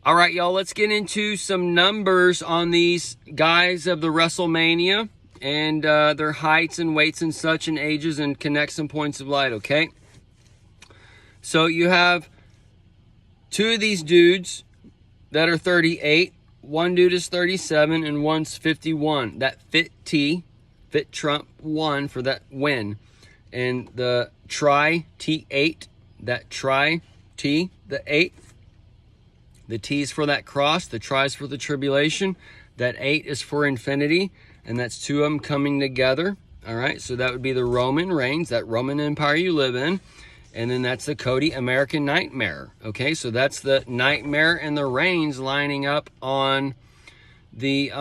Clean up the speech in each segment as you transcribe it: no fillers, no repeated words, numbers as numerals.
All right, y'all, let's get into some numbers on these guys of the Wrestlemania and their heights and weights and such and ages, and connect some points of light, okay? So you have two of these dudes that are 38. One dude is 37 and one's 51. That fit Trump 1 for that win. And the T8, that T, the 8. The T is for that cross, the Tri is for the tribulation. That 8 is for infinity, and that's two of them coming together. All right, so that would be the Roman reigns, that Roman Empire you live in. And then that's the Cody American Nightmare. Okay, so that's the Nightmare and the reigns lining up on the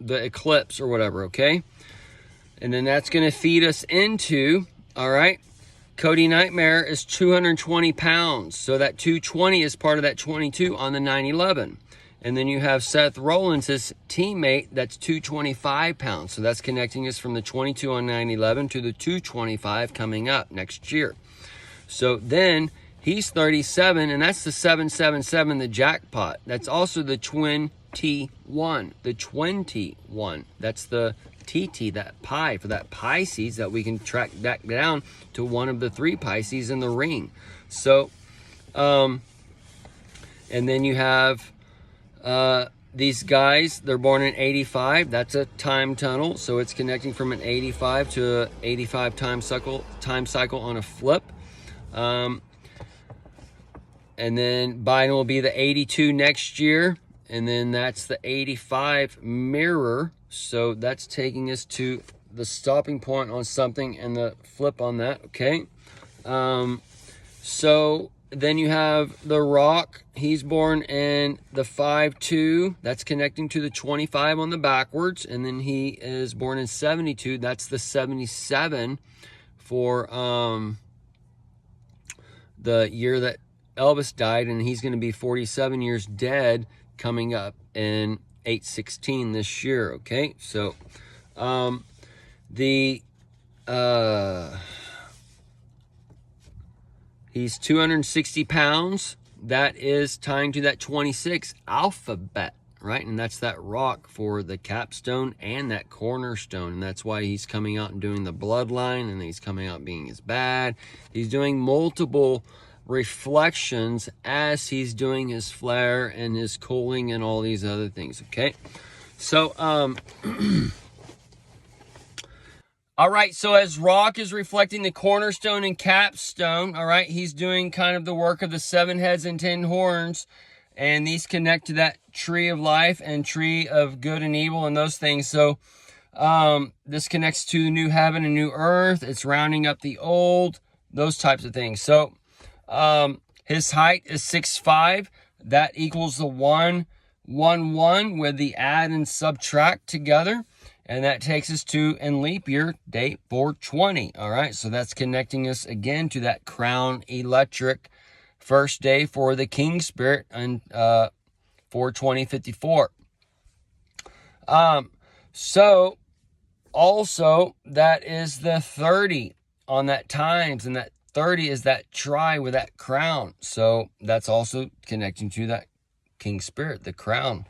eclipse or whatever, okay? And then that's going to feed us into, all right, Cody Nightmare is 220 pounds. So that 220 is part of that 22 on the 9/11. And then you have Seth Rollins, his teammate, that's 225 pounds. So that's connecting us from the 22 on 9/11 to the 225 coming up next year. So then he's 37, and that's the 777, the jackpot. That's also the twin T1, the twin T1. That's the TT, that pi, for that Pisces that we can track back down to one of the three Pisces in the ring. So, and then you have these guys, they're born in 85. That's a time tunnel, so it's connecting from an 85 to an 85 time cycle on a flip. And then Biden will be the 82 next year, and then that's the 85 mirror. So that's taking us to the stopping point on something and the flip on that, okay? So then you have The Rock. He's born in the 5-2. That's connecting to the 25 on the backwards. And then he is born in 72. That's the 77 for the year that Elvis died. And he's going to be 47 years dead coming up in 8/16 this year, okay? So he's 260 pounds. That is tying to that 26 alphabet, right? And that's that rock for the capstone and that cornerstone. And that's why he's coming out and doing the bloodline, and he's coming out being as bad. He's doing multiple reflections as he's doing his flare and his cooling and all these other things, okay? So all right, so as Rock is reflecting the cornerstone and capstone, all right, he's doing kind of the work of the 7 heads and 10 horns, and these connect to that tree of life and tree of good and evil and those things. So this connects to the new heaven and new earth. It's rounding up the old, those types of things. So his height is 6'5". That equals the 111 with the add and subtract together. And that takes us to, in leap year, date 420. All right, so that's connecting us again to that crown electric first day for the King Spirit and 42054. So also that is the 30 on that times, and that 30 is that Tri with that crown. So that's also connecting to that King Spirit, the crown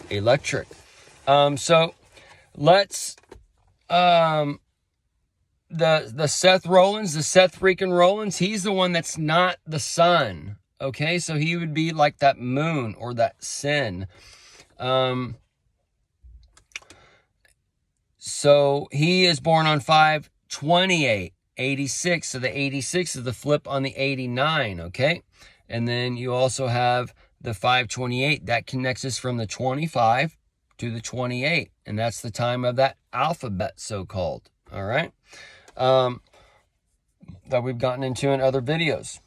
electric. So let's the Seth Rollins, the Seth freaking Rollins, he's the one that's not the sun. Okay, so he would be like that moon or that sin. So he is born on 5/28. 86, so the 86 is the flip on the 89, okay? And then you also have the 528. That connects us from the 25 to the 28, and that's the time of that alphabet, so-called, all right? That we've gotten into in other videos.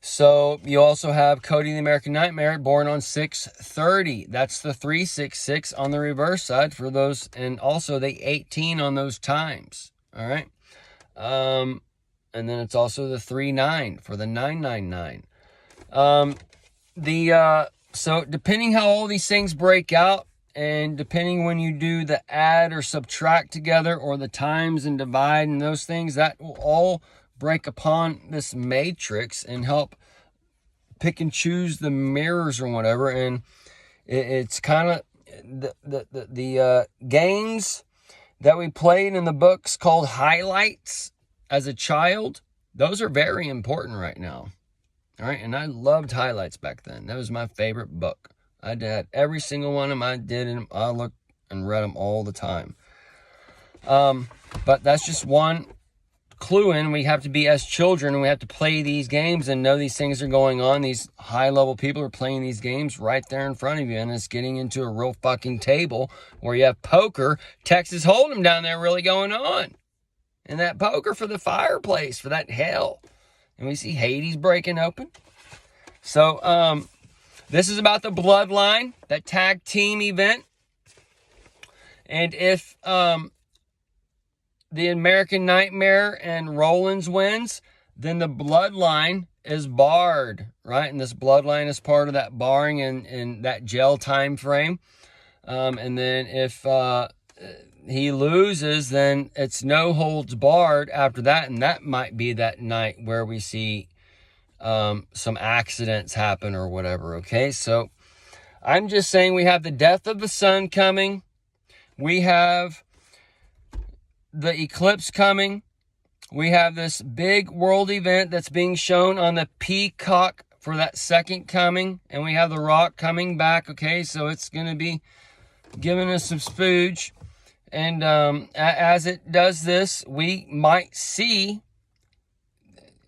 So you also have Cody the American Nightmare, born on 6/30. That's the 366 on the reverse side for those, and also the 18 on those times. All right. And then it's also the 39 for the 999. So depending how all these things break out, and depending when you do the add or subtract together, or the times and divide and those things, that will all break upon this matrix and help pick and choose the mirrors or whatever. And it's kind of the games that we played in the books called highlights as a child. Those are very important right now. All right. And I loved highlights back then. That was my favorite book. I had every single one of them. I did them. I looked and read them all the time. But that's just one clue in. We have to be, as children, we have to play these games and know these things are going on. These high-level people are playing these games right there in front of you, and it's getting into a real fucking table where you have poker, Texas Hold'em down there really going on. And that poker for the fireplace, for that hell. And we see Hades breaking open. So, this is about the Bloodline, that tag team event. And if the American Nightmare and Rollins wins, then the Bloodline is barred, right? And this Bloodline is part of that barring in that jail time frame. And then if he loses, then it's no holds barred after that. And that might be that night where we see some accidents happen or whatever, okay? So I'm just saying we have the death of the sun coming. We have the eclipse coming. We have this big world event that's being shown on the Peacock for that second coming. And we have The Rock coming back, okay? So it's going to be giving us some spooge. And as it does this, we might see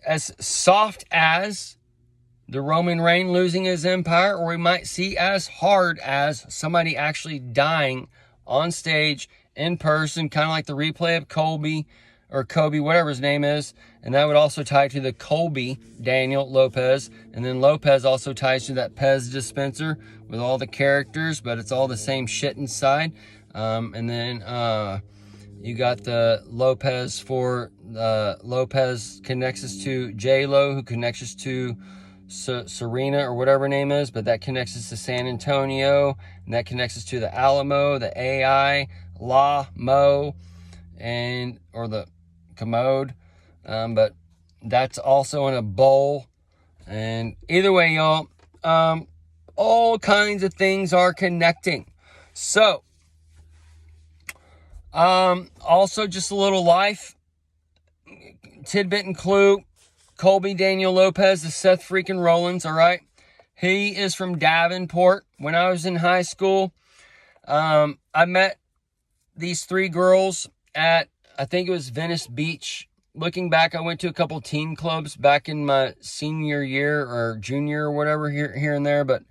as soft as the Roman Reigns losing his empire, or we might see as hard as somebody actually dying on stage in person, kind of like the replay of Kobe, whatever his name is. And that would also tie to the Colby Daniel Lopez. And then Lopez also ties to that Pez dispenser with all the characters, but it's all the same shit inside. And then you got the Lopez for Lopez connects us to J-Lo, who connects us to Serena or whatever her name is, but that connects us to San Antonio, and that connects us to the Alamo, the AI, La Mo, or the Commode. But that's also in a bowl. And either way, y'all, all kinds of things are connecting. So, also just a little life tidbit and clue. Colby Daniel Lopez is Seth freaking Rollins, all right? He is from Davenport. When I was in high school, I met these three girls at, I think it was Venice Beach. Looking back, I went to a couple teen clubs back in my senior year or junior or whatever here and there, but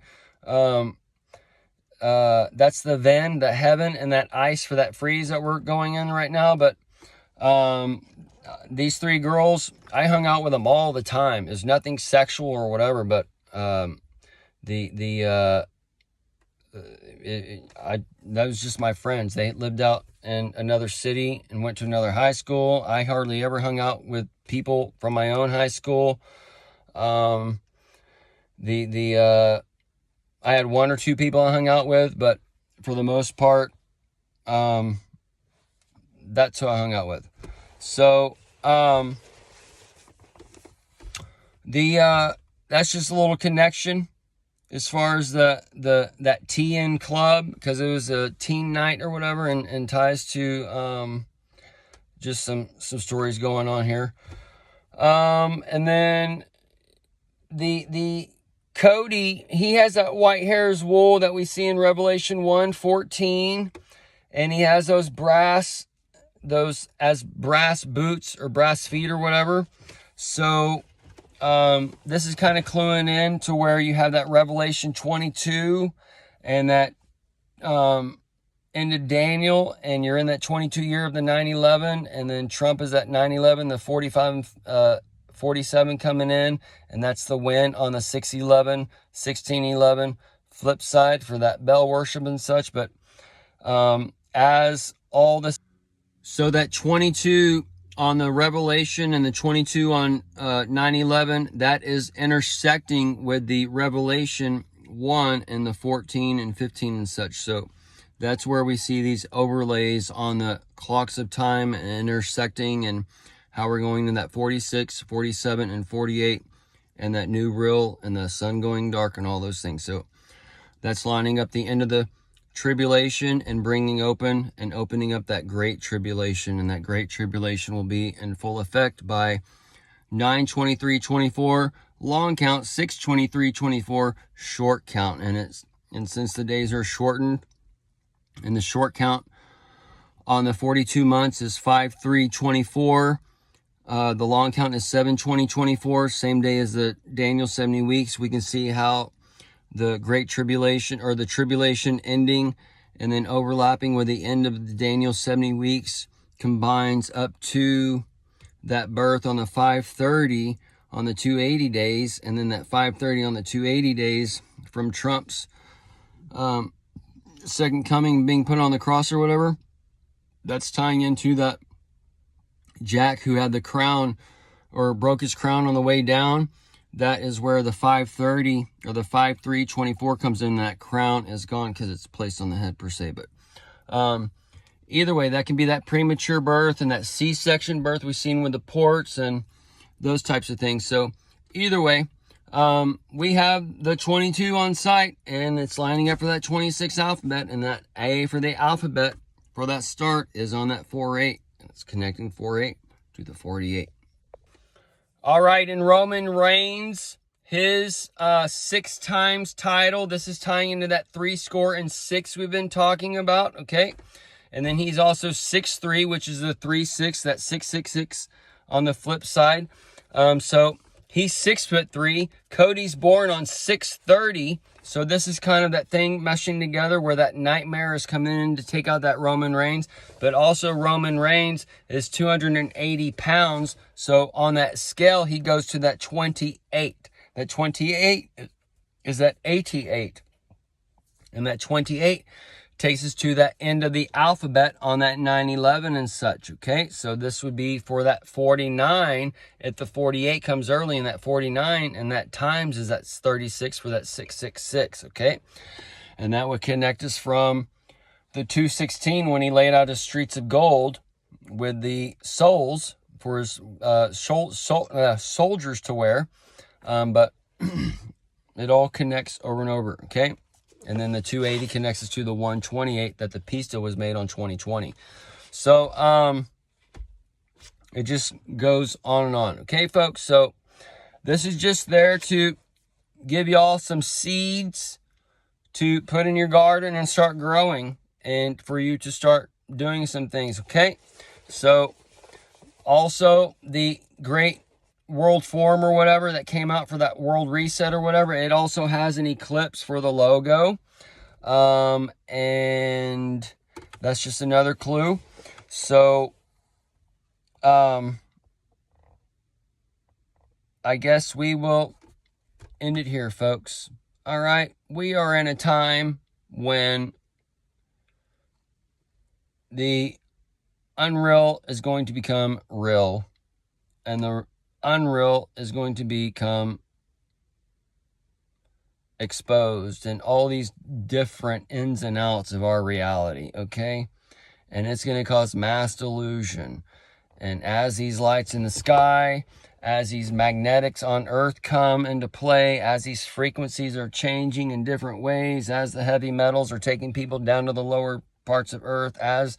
that's the Ven, the Heaven, and that Ice for that freeze that we're going in right now. But these three girls, I hung out with them all the time. There's nothing sexual or whatever, but that was just my friends. They lived out in another city and went to another high school. I hardly ever hung out with people from my own high school. I had one or two people I hung out with, but for the most part, that's who I hung out with. So, that's just a little connection as far as that TN club, because it was a teen night or whatever, and ties to, just some stories going on here. And then the Cody, he has that white hair as wool that we see in Revelation 1:14, and he has those brass boots or brass feet or whatever. So this is kind of cluing in to where you have that Revelation 22 and that into Daniel, and you're in that 22 year of the 9/11, and then Trump is at 9/11, the 47 coming in, and that's the win on the 6/11, 16/11 flip side for that bell worship and such. But as all this, so that 22 on the Revelation and the 22 on 9/11, that is intersecting with the Revelation 1 and the 14 and 15 and such. So that's where we see these overlays on the clocks of time and intersecting, and how we're going in that 46, 47, and 48, and that new rill, and the sun going dark, and all those things. So that's lining up the end of the tribulation and bringing open and opening up that great tribulation. And that great tribulation will be in full effect by 9/23/24 long count, 6/23/24 short count. And since the days are shortened, and the short count on the 42 months is 5/3/24, the long count is 7/20/24, same day as the Daniel 70 weeks. We can see how the great tribulation, or the tribulation ending and then overlapping with the end of the Daniel 70 weeks, combines up to that birth on the 530 on the 280 days, and then that 530 on the 280 days from Trump's second coming, being put on the cross or whatever. That's tying into that Jack who had the crown, or broke his crown on the way down. That is where the 530 or the 5/3/24 comes in. That crown is gone because it's placed on the head per se. But either way, that can be that premature birth and that C-section birth we've seen with the ports and those types of things. So either way, we have the 22 on site, and it's lining up for that 26 alphabet, and that A for the alphabet for that start is on that 4/8, and it's connecting 4/8 to the 48. All right, and Roman Reigns, his 6 times title, this is tying into that 3score we've been talking about, okay? And then he's also 6'3", which is the 3-6, that 666 on the flip side. So he's 6'3". Cody's born on 6/30. So this is kind of that thing meshing together where that nightmare is coming in to take out that Roman Reigns. But also Roman Reigns is 280 pounds. So on that scale, he goes to that 28. That 28 is that 88. And that 28 takes us to that end of the alphabet on that 9/11 and such, okay? So this would be for that 49. If the 48 comes early, and that 49 and that times is that 36 for that 666, okay? And that would connect us from the 216 when he laid out his streets of gold with the souls for his soldiers to wear. But it all connects over and over, okay? And then the 280 connects us to the 128 that the pista was made on 2020. So it just goes on and on. Okay, folks? So this is just there to give y'all some seeds to put in your garden and start growing, and for you to start doing some things, okay? So also the great World Forum or whatever that came out for that World Reset or whatever, it also has an eclipse for the logo. And that's just another clue. So I guess we will end it here, folks. All right, we are in a time when the unreal is going to become real, and the unreal is going to become exposed, and all these different ins and outs of our reality, okay? And it's going to cause mass delusion. And as these lights in the sky, as these magnetics on Earth come into play, as these frequencies are changing in different ways, as the heavy metals are taking people down to the lower parts of Earth, as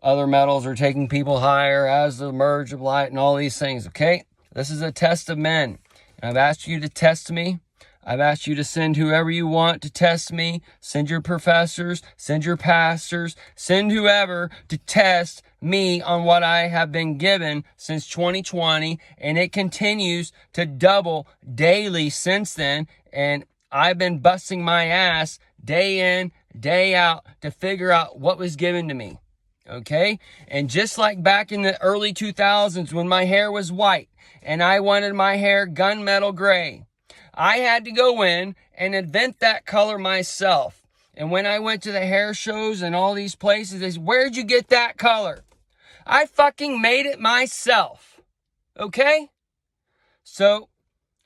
other metals are taking people higher, as the merge of light and all these things, okay? This is a test of men. And I've asked you to test me. I've asked you to send whoever you want to test me. Send your professors, send your pastors, send whoever to test me on what I have been given since 2020. And it continues to double daily since then. And I've been busting my ass day in, day out to figure out what was given to me. Okay? And just like back in the early 2000s when my hair was white and I wanted my hair gunmetal gray, I had to go in and invent that color myself. And when I went to the hair shows and all these places, they said, "Where'd you get that color?" I fucking made it myself. Okay? So,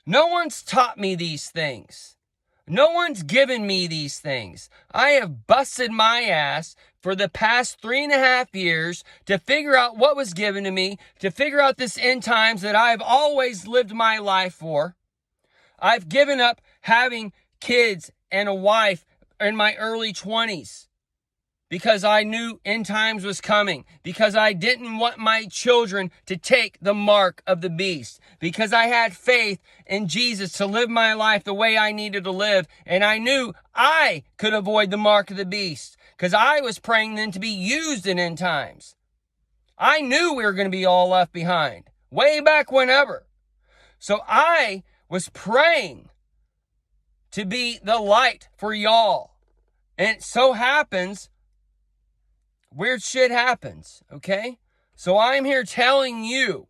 no one's taught me these things. No one's given me these things. I have busted my ass for the past 3.5 years to figure out what was given to me, to figure out this end times that I've always lived my life for. I've given up having kids and a wife in my early 20s because I knew end times was coming, because I didn't want my children to take the mark of the beast, because I had faith in Jesus to live my life the way I needed to live, and I knew I could avoid the mark of the beast because I was praying then to be used in end times. I knew we were going to be all left behind way back whenever. So I was praying to be the light for y'all. And it so happens, weird shit happens, okay? So I'm here telling you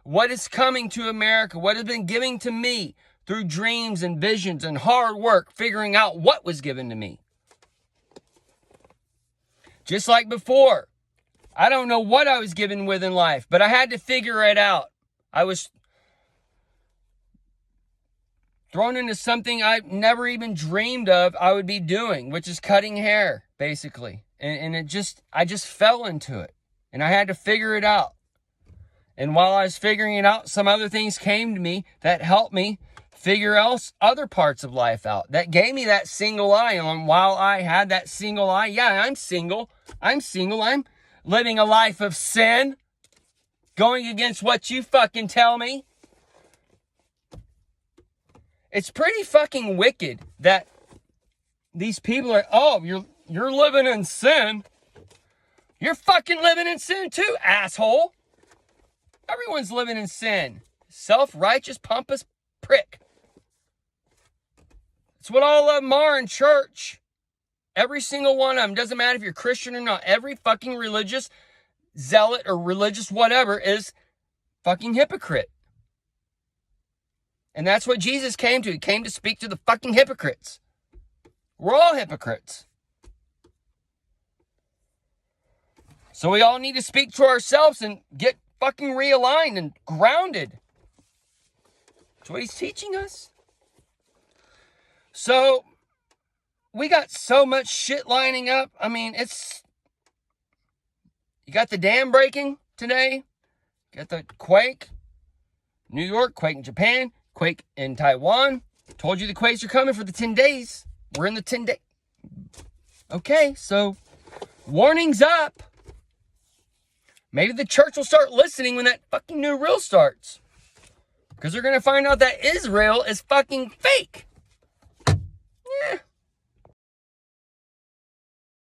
what is coming to America, what has been given to me through dreams and visions and hard work, figuring out what was given to me. Just like before, I don't know what I was given with in life, but I had to figure it out. I was thrown into something I never even dreamed of I would be doing, which is cutting hair, basically. And I just fell into it. And I had to figure it out. And while I was figuring it out, some other things came to me that helped me figure other parts of life out. That gave me that single eye. And while I had that single eye, yeah, I'm single. I'm living a life of sin, going against what you fucking tell me. It's pretty fucking wicked that these people are, oh, you're living in sin. You're fucking living in sin too, asshole. Everyone's living in sin. Self-righteous, pompous prick. It's what all of them are in church. Every single one of them, doesn't matter if you're Christian or not, every fucking religious zealot or religious whatever is fucking hypocrite. And that's what Jesus came to. He came to speak to the fucking hypocrites. We're all hypocrites. So we all need to speak to ourselves and get fucking realigned and grounded. That's what he's teaching us. So we got so much shit lining up. I mean, you got the dam breaking today. You got the quake. New York, quake in Japan, quake in Taiwan. Told you the quakes are coming for the 10 days. We're in the 10 day. Okay, so warning's up. Maybe the church will start listening when that fucking new reel starts. Because they're going to find out that Israel is fucking fake. Yeah.